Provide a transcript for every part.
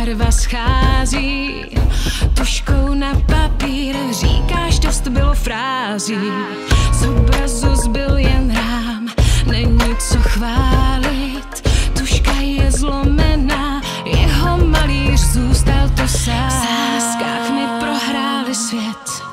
barva schází, tužkou na papír říkáš, dost bylo frází. Z obrazu zbyl jen rám, není co chválit, tužka je zlomená, jeho malíř zůstal tu sám. V sázkách mi prohráli svět,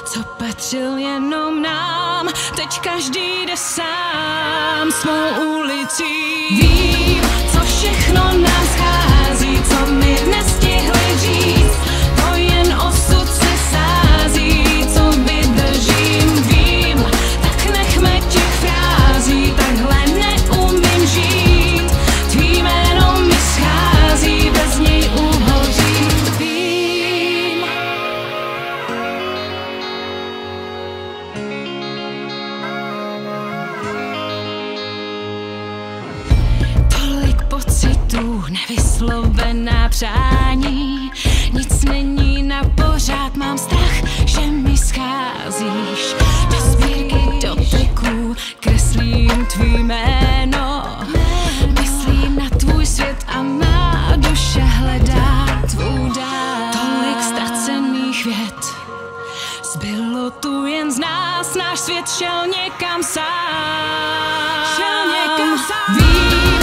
co patřil jenom nám, teď každý jde sám svou ulicí. Vím, co všechno nám schází, co mi nestihli říct, to jen osud se sází, co vydržím. Vím, tak nechme těch frází, takhle neumím žít, tvý jméno mi schází, bez něj uhoří. Vím. Tolik pocitů, nevyslovená přání, nic není na pořád, mám strach, že mi scházíš. Do sbírky dotyků kreslím tvý jméno, myslím na tvůj svět a má duše hledá tvou dál. Tolik ztracených vět, zbylo tu jen z nás, náš svět šel někam sám. Vím,